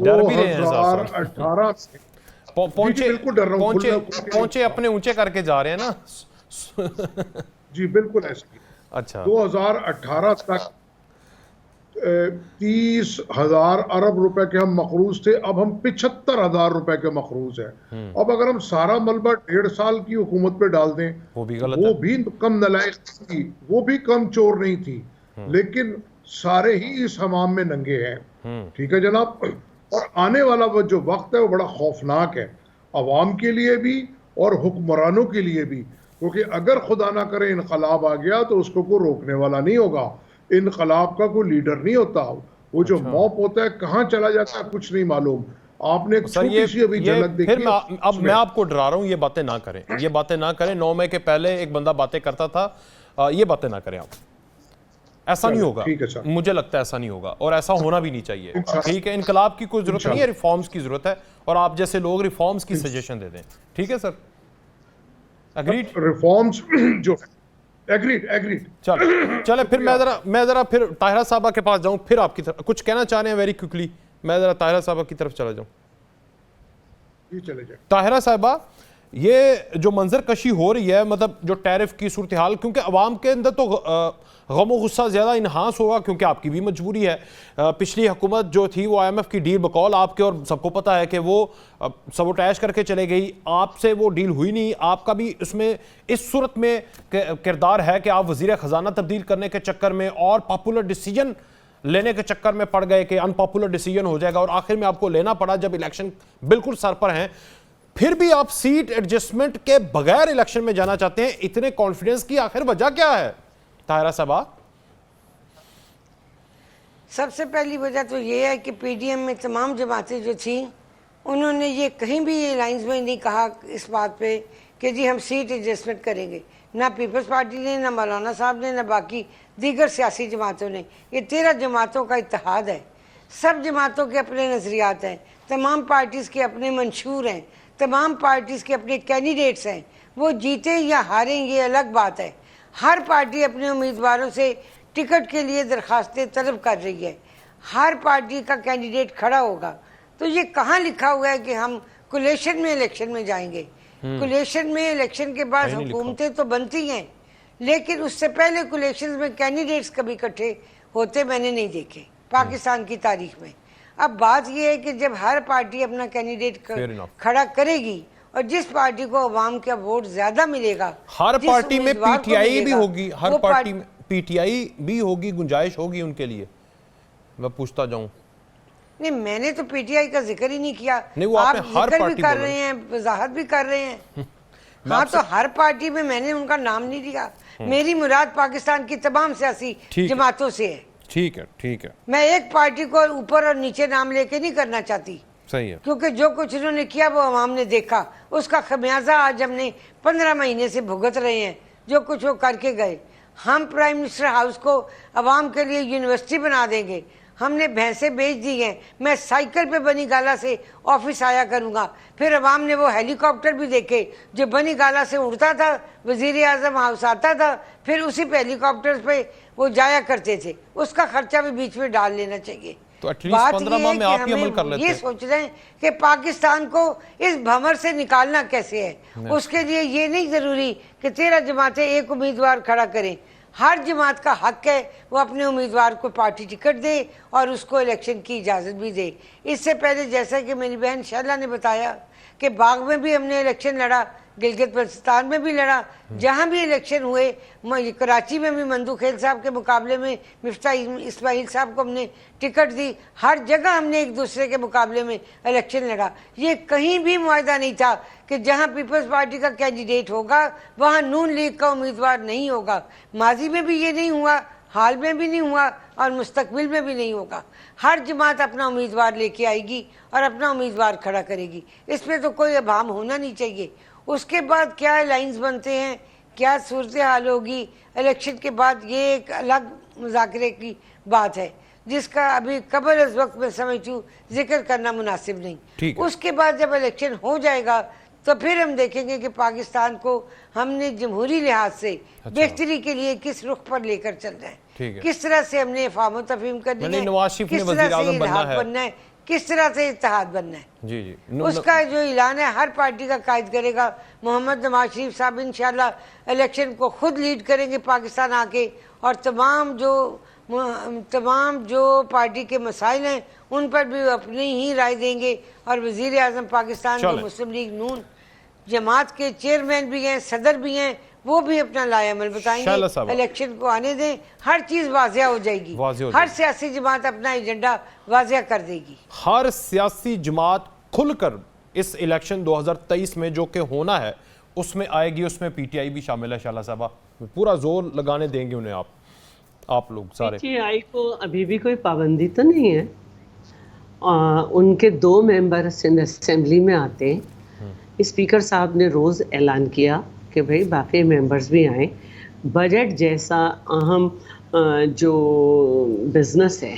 2018 से पहुंचे अपने ऊंचे करके जा रहे हैं ना। जी बिल्कुल ऐसे। अच्छा 2018 तक 30,000 अरब रुपए के हम मकरूज थे, अब हम 75,000 रुपए के मकरूज हैं। अब अगर हम सारा मलबा 1.5 साल की हुकूमत पे डाल दें वो भी गलत वो भी कम नालायक थी, वो भी कम चोर नहीं थी, लेकिन सारे ही इस हमाम में नंगे हैं। ठीक है जनाब। और आने वाला वो जो वक्त है वो बड़ा खौफनाक है अवाम के लिए भी और हुक्मरानों के लिए भी। क्योंकि अगर खुदा ना करे इनकलाब आ गया तो उसको कोई रोकने वाला नहीं होगा। इनकलाब का कोई लीडर नहीं होता, वो जो मॉप होता है कहाँ चला जाता है कुछ नहीं मालूम। आपने एक सर छोटी सी अभी झलक देखी फिर अब मैं आपको डरा रहा हूं, ये बातें ना करें, ये बातें ना करें। 9 मई के पहले एक बंदा बातें करता था, ये बातें ना करें आप। ऐसा नहीं होगा, ठीक है सर, मुझे लगता है ऐसा नहीं होगा और ऐसा होना भी नहीं चाहिए। ठीक है, इनकलाब की कोई जरूरत नहीं है, रिफॉर्म्स की जरूरत है और आप जैसे लोग रिफॉर्म्स की सजेशन दे दें। ठीक है सर, एग्रीड? रिफॉर्म्स जो एग्रीड। चले फिर मैं जरा फिर ताहिरा साहबा के पास जाऊं, फिर आपकी तरफ कुछ कहना चाह रहे हैं वेरी क्विकली। मैं जरा ताहिरा साहबा की तरफ चला जाऊं। चले जाए ताहिरा साहबा, ये जो मंजर कशी हो रही है, मतलब जो टैरिफ की सूरत हाल, क्योंकि अवाम के अंदर तो गम गुस्सा ज़्यादा इन्हांस होगा क्योंकि आपकी भी मजबूरी है। पिछली हुकूमत जो थी वो IMF की डील बकौल आपके, और सबको पता है कि वो सबोटैश करके चले गई, आपसे वो डील हुई नहीं। आपका भी उसमें इस सूरत में किरदार है कि आप वज़ीर ख़जाना तब्दील करने के चक्कर में और पॉपुलर डिसीजन लेने के चक्कर में पड़ गए कि अनपॉपुलर डिसीजन हो जाएगा और आखिर में आपको लेना पड़ा जब इलेक्शन बिल्कुल सर पर हैं। फिर भी आप सीट एडजस्टमेंट के बगैर इलेक्शन में जाना चाहते हैं, इतने कॉन्फिडेंस की आखिर वजह क्या है ताहिरा साहबा? सबसे पहली वजह तो ये है कि PDM में तमाम जमातें जो थी उन्होंने ये कहीं भी ये लाइंस में नहीं कहा इस बात पे कि जी हम सीट एडजस्टमेंट करेंगे। ना पीपल्स पार्टी ने, ना मौलाना साहब ने, ना बाकी दीगर सियासी जमातों ने। ये 13 जमातों का इत्तेहाद है, सब जमातों के अपने नज़रियात हैं, तमाम पार्टीज़ के अपने मंशूर हैं, तमाम पार्टीज़ के अपने कैंडिडेट्स हैं। वो जीते या हारें ये अलग बात है। हर पार्टी अपने उम्मीदवारों से टिकट के लिए दरखास्तें तलब कर रही है, हर पार्टी का कैंडिडेट खड़ा होगा। तो ये कहाँ लिखा हुआ है कि हम कोलेशन में इलेक्शन में जाएंगे? कोलेशन में इलेक्शन के बाद हुकूमतें तो बनती हैं, लेकिन उससे पहले कोलेशन में कैंडिडेट्स कभी इकट्ठे होते मैंने नहीं देखे पाकिस्तान की तारीख में। अब बात यह है कि जब हर पार्टी अपना कैंडिडेट खड़ा करेगी और जिस पार्टी को अवाम का वोट ज्यादा मिलेगा, हर पार्टी में PTI भी होगी, हर पार्टी में PTI भी होगी, गुंजाइश होगी उनके लिए। मैं पूछता जाऊं, नहीं मैंने तो PTI का जिक्र ही नहीं किया। नहीं, वो आप हर जिक्र पार्टी भी कर रहे हैं, वजाहत भी कर रहे हैं। हाँ, तो हर पार्टी में मैंने उनका नाम नहीं लिया। मेरी मुराद पाकिस्तान की तमाम सियासी जमातों से है। ठीक है, ठीक है। मैं एक पार्टी को ऊपर और नीचे नाम लेके नहीं करना चाहती। सही है, क्योंकि जो कुछ उन्होंने किया वो अवाम ने देखा, उसका खमियाजा आज हमने 15 महीने से भुगत रहे हैं। जो कुछ वो करके गए, हम प्राइम मिनिस्टर हाउस को अवाम के लिए यूनिवर्सिटी बना देंगे। हमने भैंसें बेच दी हैं, मैं साइकिल पे बनी गाला से ऑफिस आया करूंगा। फिर अवाम ने वो हेलीकॉप्टर भी देखे जो बनी गाला से उड़ता था, वजीर आजम हाउस आता था, फिर उसी पे हेलीकॉप्टर पे वो जाया करते थे। उसका खर्चा भी बीच में डाल लेना चाहिए। तो एटलीस्ट 15 माह में आप ही अमल कर लेते हैं। ये सोच रहे हैं कि पाकिस्तान को इस भंवर से निकालना कैसे है। उसके लिए ये नहीं जरूरी कि 13 जमातें एक उम्मीदवार खड़ा करें। हर जमात का हक है वो अपने उम्मीदवार को पार्टी टिकट दे और उसको इलेक्शन की इजाज़त भी दे। इससे पहले जैसा कि मेरी बहन शैला ने बताया कि बाग में भी हमने इलेक्शन लड़ा, गिलगित बल्तिस्तान में भी लड़ा, जहाँ भी इलेक्शन हुए, कराची में भी मंदू खेल साहब के मुकाबले में मिफ्ता इस्माइल साहब को हमने टिकट दी। हर जगह हमने एक दूसरे के मुकाबले में इलेक्शन लड़ा। ये कहीं भी मुआहदा नहीं था कि जहाँ पीपल्स पार्टी का कैंडिडेट होगा वहाँ नून लीग का उम्मीदवार नहीं होगा। माजी में भी ये नहीं हुआ, हाल में भी नहीं हुआ और मुस्तकबिल में भी नहीं होगा। हर जमात अपना उम्मीदवार लेके आएगी और अपना उम्मीदवार खड़ा करेगी। इसमें तो कोई अभाम होना नहीं चाहिए। उसके बाद क्या लाइंस बनते हैं, क्या सूरत हाल होगी इलेक्शन के बाद, ये एक अलग मुज़ाकरे की बात है जिसका अभी कबल इस वक्त मैं समझती जिक्र करना मुनासिब नहीं। उसके बाद जब इलेक्शन हो जाएगा तो फिर हम देखेंगे कि पाकिस्तान को हमने जमहूरी लिहाज से बेहतरी के लिए किस रुख पर लेकर चल रहे हैं, किस तरह से हमने फाहम तफहीम करनी है, किस तरह से इल्हाक बनना है, किस तरह से इत्तेहाद बनना है। जी जी, उसका जो ऐलान है हर पार्टी का कायद करेगा। मोहम्मद नवाज शरीफ साहब इंशाल्लाह इलेक्शन को खुद लीड करेंगे पाकिस्तान आके, और तमाम जो पार्टी के मसाइल हैं उन पर भी अपनी ही राय देंगे। और वजीर आजम पाकिस्तान जो मुस्लिम लीग नून जमात के चेयरमैन भी हैं, सदर भी हैं, वो भी अपना लाएअमल बताएंगे। इलेक्शन को आने दें, हर चीज वाजिया हो जाएगी। हर सियासी जमात अपना एजेंडा वाजिया कर देगी। हर सियासी जमात खुलकर इस इलेक्शन 2023 में जो कि होना है उसमें आएगी, उसमें पीटीआई भी शामिल है। शाला साहबा पूरा जोर लगाने देंगे उन्हें आप लोग सारे? पीटीआई को अभी भी कोई पाबंदी तो नहीं है। उनके 2 मेंबर असेंबली में आते हैं। स्पीकर साहब ने रोज़ ऐलान किया कि भाई बाकी मेंबर्स भी आए। बजट जैसा अहम जो बिजनेस है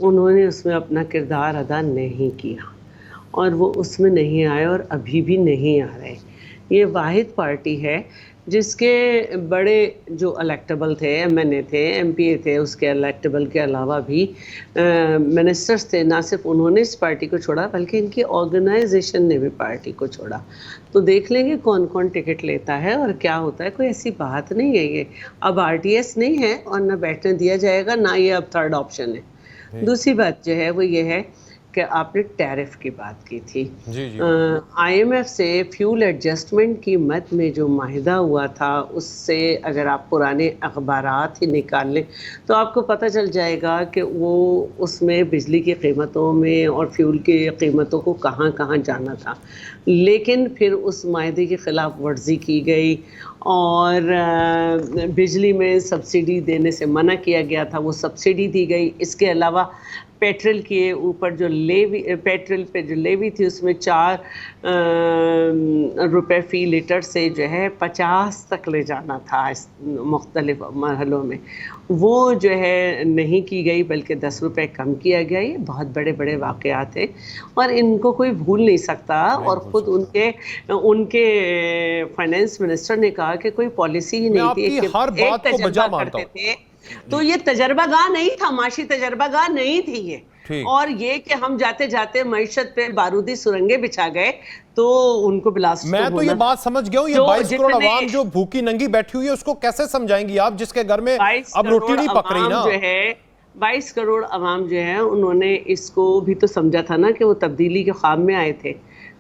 उन्होंने उसमें अपना किरदार अदा नहीं किया और वो उसमें नहीं आए और अभी भी नहीं आ रहे। ये वाहिद पार्टी है जिसके बड़े जो इलेक्टेबल थे, एमएनए थे, एमपीए थे, उसके इलेक्टेबल के अलावा भी मिनिस्टर्स थे। ना सिर्फ उन्होंने इस पार्टी को छोड़ा बल्कि इनकी ऑर्गेनाइजेशन ने भी पार्टी को छोड़ा। तो देख लेंगे कौन कौन टिकट लेता है और क्या होता है। कोई ऐसी बात नहीं है ये। अब आरटीएस नहीं है और ना बैठने दिया जाएगा, ना ये अब थर्ड ऑप्शन है। दूसरी बात जो है वो ये है कि आपने टैरिफ की बात की थी। आईएमएफ से फ्यूल एडजस्टमेंट की मद में जो माहिदा हुआ था उससे अगर आप पुराने अखबारात ही निकाल लें तो आपको पता चल जाएगा कि वो उसमें बिजली की कीमतों में और फ्यूल की कीमतों को कहाँ कहाँ जाना था। लेकिन फिर उस माहिदे की ख़िलाफ़ वर्जी की गई और बिजली में सब्सिडी देने से मना किया गया था, वो सब्सिडी दी गई। इसके अलावा पेट्रोल के ऊपर जो लेवी, पेट्रोल पे जो लेवी थी उसमें 4 रुपए फ़ी लीटर से जो है 50 तक ले जाना था इस मुख्तलिफ मरहलों में। वो जो है नहीं की गई बल्कि 10 रुपए कम किया गया। ये बहुत बड़े बड़े वाक़यात हैं और इनको कोई भूल नहीं सकता। और ख़ुद उनके फाइनेंस मिनिस्टर ने कहा कि कोई पॉलिसी ही नहीं थी, एक तजर्बा करते थे। तो ये तजर्बागाह नहीं था, माशी तजर्बागाह नहीं थी ये। और ये कि हम जाते जाते मईशत पे बारूदी सुरंगें बिछा गए तो उनको बिलास। मैं तो ये बात समझ गया हूँ, ये 22 करोड़ आवाम जो भूखी नंगी बैठी हुई है उसको कैसे समझाएंगी आप, जिसके घर में अब रोटी नहीं पक रही ना। जो है 22 करोड़ आवाम जो है उन्होंने इसको भी तो समझा था ना कि वो तब्दीली के ख्वाब में आए थे।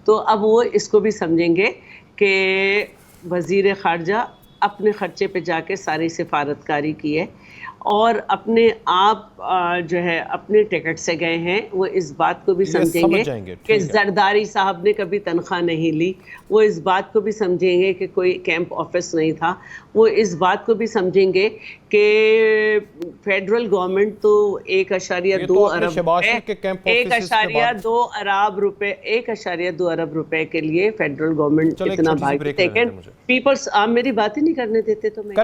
तो अब वो इसको भी समझेंगे कि वजीर खारजा अपने खर्चे पे जाके सारी सिफारतकारी की है और अपने आप जो है अपने टिकट से गए हैं। वो इस बात को भी समझेंगे कि जरदारी साहब ने कभी तनख्वाह नहीं ली। वो इस बात को भी समझेंगे कि कोई कैंप ऑफिस नहीं था। वो इस बात को भी समझेंगे कि फेडरल गवर्नमेंट तो 1.2 अरब रुपए के लिए फेडरल गवर्नमेंट इतना भाग। सेकंड पीपल्स, आप मेरी बात ही नहीं करने देते तो मैं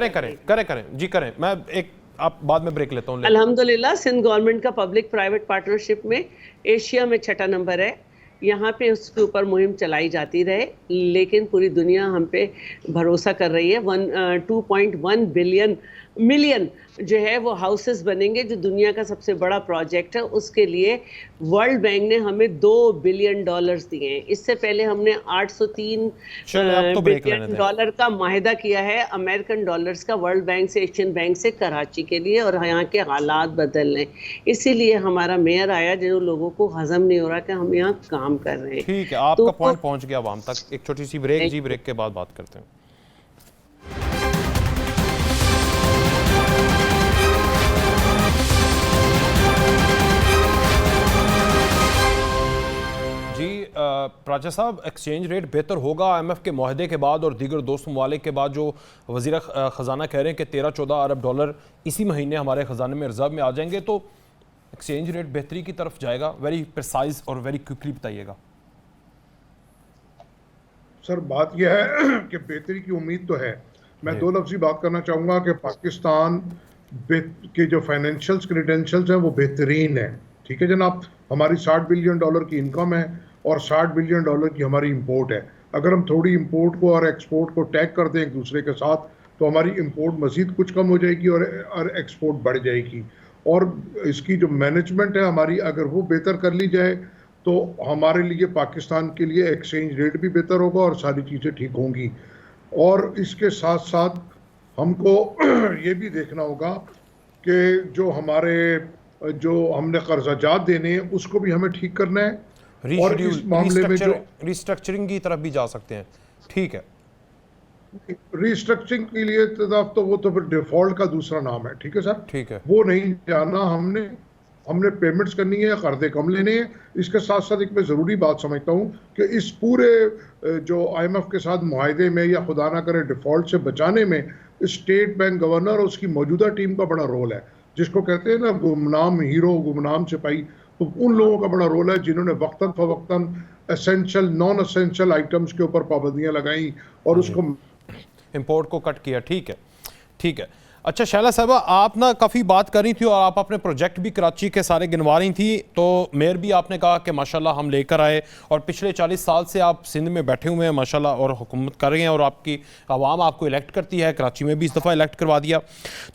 करें जी करें। मैं एक आप बाद में ब्रेक लेता हूँ। अल्हम्दुलिल्लाह सिंध गवर्नमेंट का पब्लिक प्राइवेट पार्टनरशिप में एशिया में 6ठा नंबर है। यहाँ पे उसके ऊपर मुहिम चलाई जाती रहे, लेकिन पूरी दुनिया हम पे भरोसा कर रही है। 2.1 मिलियन जो है वो हाउसेस बनेंगे, जो दुनिया का सबसे बड़ा प्रोजेक्ट है। उसके लिए वर्ल्ड बैंक ने हमें $2 बिलियन दिए हैं। इससे पहले हमने 803 बिलियन डॉलर का माहिदा किया है अमेरिकन डॉलर्स का वर्ल्ड बैंक से, एशियन बैंक से, कराची के लिए। और यहाँ के हालात बदल रहे, इसीलिए हमारा मेयर आया जो लोगों को हजम नहीं हो रहा कि हम यहाँ काम कर रहे हैं। ठीक है, आपका पॉइंट पहुँच गया आवाम तक। एक छोटी सी ब्रेक जी, ब्रेक के बाद बात करते हैं। प्राचा साहब, एक्सचेंज रेट बेहतर होगा आईएमएफ के मुआहदे के बाद और दीगर दोस्त ममालिक के बाद? जो वज़ीर ख़जाना कह रहे हैं कि 13-14 अरब डॉलर इसी महीने हमारे ख़जाने में रिजर्व में आ जाएंगे, तो एक्सचेंज रेट बेहतरी की तरफ जाएगा? वेरी प्रिसाइज और वेरी क्विकली बताइएगा। सर बात यह है कि बेहतरी की उम्मीद तो है। मैं 2 लफ्ज़ी बात करना चाहूँगा कि पाकिस्तान के जो फाइनेंशियल क्रेडेंशियल्स हैं वो बेहतरीन है। ठीक है जनाब, हमारी $60 बिलियन की इनकम है और $60 बिलियन की हमारी इंपोर्ट है। अगर हम थोड़ी इंपोर्ट को और एक्सपोर्ट को टैग कर दें एक दूसरे के साथ तो हमारी इंपोर्ट मज़ीद कुछ कम हो जाएगी और एक्सपोर्ट बढ़ जाएगी। और इसकी जो मैनेजमेंट है हमारी, अगर वो बेहतर कर ली जाए तो हमारे लिए, पाकिस्तान के लिए एक्सचेंज रेट भी बेहतर होगा और सारी चीज़ें ठीक होंगी। और इसके साथ साथ हमको ये भी देखना होगा कि जो हमने कर्जाजात देने हैं उसको भी हमें ठीक करना है और इस मामले में जो रिस्ट्रक्चरिंग की तरफ भी जा सकते हैं। ठीक है, रिस्ट्रक्चरिंग के लिए तो वो तो फिर डिफॉल्ट का दूसरा नाम है। ठीक है सर, ठीक है, वो नहीं जाना हमने। हमने पेमेंट्स करनी है या कर्जे कम लेने हैं। इसके साथ साथ एक मैं ज़रूरी बात समझता हूँ कि इस पूरे जो IMF के साथ मुआहदे में या खुदा ना करे डिफ़ॉल्ट से बचाने में स्टेट बैंक गवर्नर और उसकी मौजूदा टीम का बड़ा रोल है। जिसको कहते हैं ना गुमनाम हीरो, गुमनाम सिपाही, तो उन लोगों का बड़ा रोल है जिन्होंने वक्तन फवक्तन एसेंशियल नॉन एसेंशियल आइटम्स के ऊपर पाबंदियां लगाई और उसको इंपोर्ट को कट किया। ठीक है, ठीक है। अच्छा शैला साहबा, आप ना काफ़ी बात कर रही थी और आप अपने प्रोजेक्ट भी कराची के सारे गिनवा रही थी, तो मेयर भी आपने कहा कि माशाल्लाह हम लेकर आए और पिछले 40 साल से आप सिंध में बैठे हुए हैं माशाल्लाह और हुकूमत कर रहे हैं और आपकी आवाम आपको इलेक्ट करती है। कराची में भी इस दफ़ा इलेक्ट करवा दिया।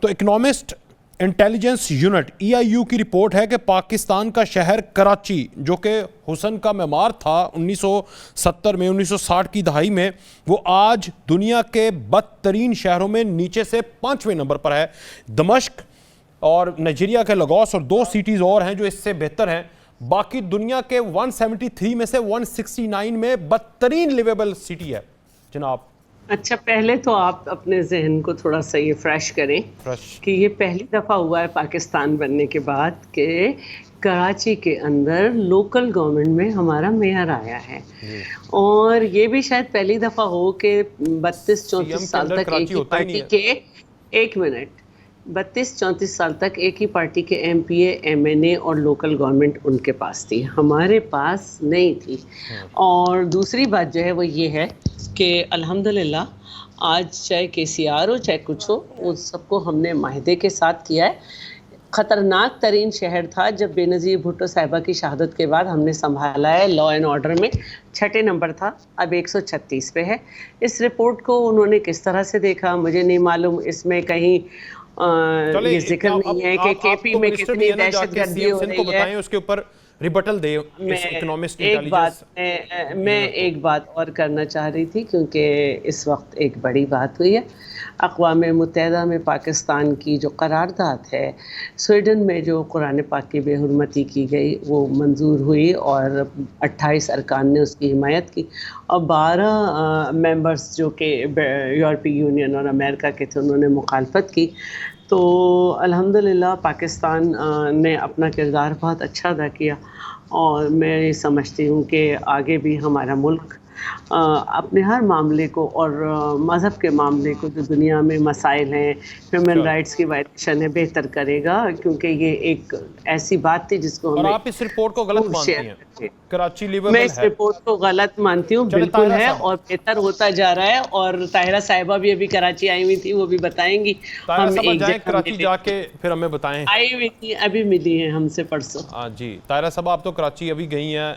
तो इकनॉमिस्ट इंटेलिजेंस यूनिट EIU की रिपोर्ट है कि पाकिस्तान का शहर कराची, जो कि हुसन का मेमार था 1970 में, 1960 की दहाई में, वो आज दुनिया के बदतरीन शहरों में नीचे से 5वें नंबर पर है। दमश्क और नाइजीरिया के लगोस और 2 सिटीज़ और हैं जो इससे बेहतर हैं। बाकी दुनिया के 173 में से 169 में बदतरीन लिवेबल सिटी है जनाब। अच्छा, पहले तो आप अपने जहन को थोड़ा सा ये फ्रेश करें कि ये पहली दफ़ा हुआ है पाकिस्तान बनने के बाद कि कराची के अंदर लोकल गवर्नमेंट में हमारा मेयर आया है। और ये भी शायद पहली दफ़ा हो कि 32-34 साल तक एक ही पार्टी के 32-34 साल तक एक ही पार्टी के MPA, MNA और लोकल गवर्नमेंट उनके पास थी, हमारे पास नहीं थी। और दूसरी बात जो है वो ये है कि अल्हम्दुलिल्लाह आज चाहे KCR हो चाहे कुछ हो, उस सबको हमने माहिदे के साथ किया है। ख़तरनाक तरीन शहर था जब बेनज़ीर भुट्टो साहिबा की शहादत के बाद हमने संभाला है, लॉ एंड ऑर्डर में 6ठे नंबर था, अब 136 पे है। इस रिपोर्ट को उन्होंने किस तरह से देखा मुझे नहीं मालूम। इसमें कहीं ये जिक्र नहीं है कि KP में कितनी दहशतगर्दी हो रही है। उसके ऊपर रिबटल दे इकोनॉमिस्ट इंटेलिजेंस। मैं एक बात और करना चाह रही थी क्योंकि इस वक्त एक बड़ी बात हुई है। अक़वाम मुत्तहिदा में पाकिस्तान की जो करारदाद है, स्वीडन में जो कुरान पाक की बेहुरमती की गई वो मंजूर हुई और 28 अरकान ने उसकी हिमायत की और 12 मेंबर्स जो कि यूरोपीय यूनियन और अमेरिका के थे उन्होंने मुखालफत की। तो अल्हम्दुलिल्लाह पाकिस्तान ने अपना किरदार बहुत अच्छा अदा किया और मैं ये समझती हूँ कि आगे भी हमारा मुल्क अपने हर मामले को और मज़हब के मामले को जो दुनिया में मसाइल हैं, ह्यूमन राइट्स की वायलेशन है, बेहतर करेगा क्योंकि ये एक ऐसी बात थी जिसको और हमें आप इस रिपोर्ट को गलत मानती हैं। कराची लिवेबल मैं इस रिपोर्ट को गलत मानती हूँ, बिल्कुल है और बेहतर होता जा रहा है। और ताहिरा साहिबा भी अभी कराची आई हुई थी, वो भी बताएंगी। हम एक जगह कराची जाके फिर हमें बताएं। आई हुई थी, अभी मिली है हमसे परसों। हाँ जी, ताहिरा साहब आप तो कराची अभी गई हैं,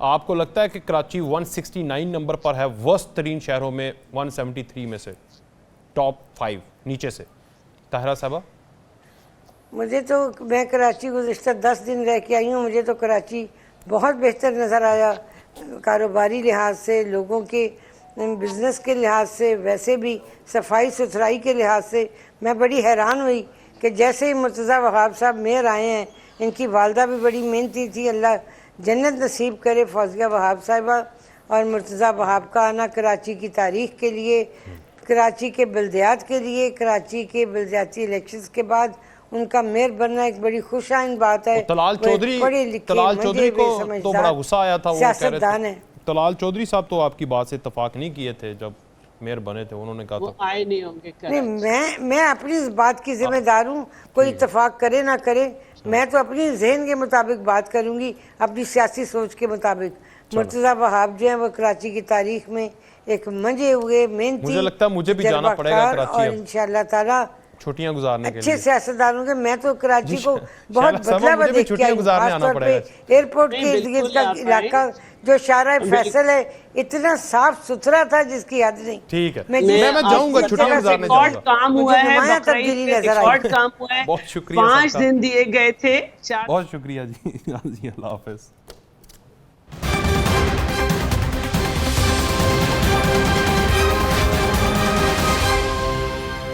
आपको लगता है कि कराची 169 नंबर पर है वर्स्ट तरीन शहरों में 173 में से, टॉप 5 नीचे से? ताहिरा साहबा, मुझे तो, मैं कराची गुज़िश्ता 10 दिन रह के आई हूँ, मुझे तो कराची बहुत बेहतर नज़र आया, कारोबारी लिहाज से, लोगों के बिज़नेस के लिहाज से, वैसे भी सफाई सुथराई के लिहाज से। मैं बड़ी हैरान हुई कि जैसे ही मुर्तज़ा वहाब साहब मेयर आए हैं, इनकी वालदा भी बड़ी मेहनती थी, अल्लाह जन्नत नसीब करे फौजिया वहाब साहिबा और मुर्तज़ा वहाब का आना कराची की तारीख़ के लिए, कराची के बल्दियात के लिए, कराची के बल्दियाती इलेक्शंस के बाद उनका मेयर बनना एक बड़ी खुशाइन बात है। तलाल चौधरी को तो बड़ा गुस्सा आया था, वो सियासतदान है। तलाल चौधरी साहब तो आपकी बात से इत्तफाक नहीं किए थे जब मेयर बने थे, उन्होंने कहा था आए नहीं होंगे। नहीं, मैं अपनी इस बात की जिम्मेदार हूँ, कोई इत्तफाक करे ना करे, मैं तो अपनी जहन के मुताबिक बात करूंगी, अपनी सियासी सोच के मुताबिक। मुर्तज़ा वहाब जो है वो कराची की तारीख में एक मंजे हुए मेहनती, मुझे लगता है मुझे भी जाना पड़ेगा कराची और इंशाअल्लाह ताला छुट्टियां गुजारने के लिए। अच्छे सियासतदानों के, मैं तो कराची को बहुत बदला देख के आई, खासतौर पे एयरपोर्ट के इर्द गिर्द का इलाका जो शारा फैसल है, इतना साफ सुथरा था जिसकी हद नहीं। ठीक है, मैं जाऊंगा, छुट्टियां गुजारने जाऊंगा। काम हुआ है, तब्दीली नजर आई। काम हुआ है, बहुत शुक्रिया, 5 दिन दिए गए थे। बहुत शुक्रिया जी। अल्लाह हाफिज।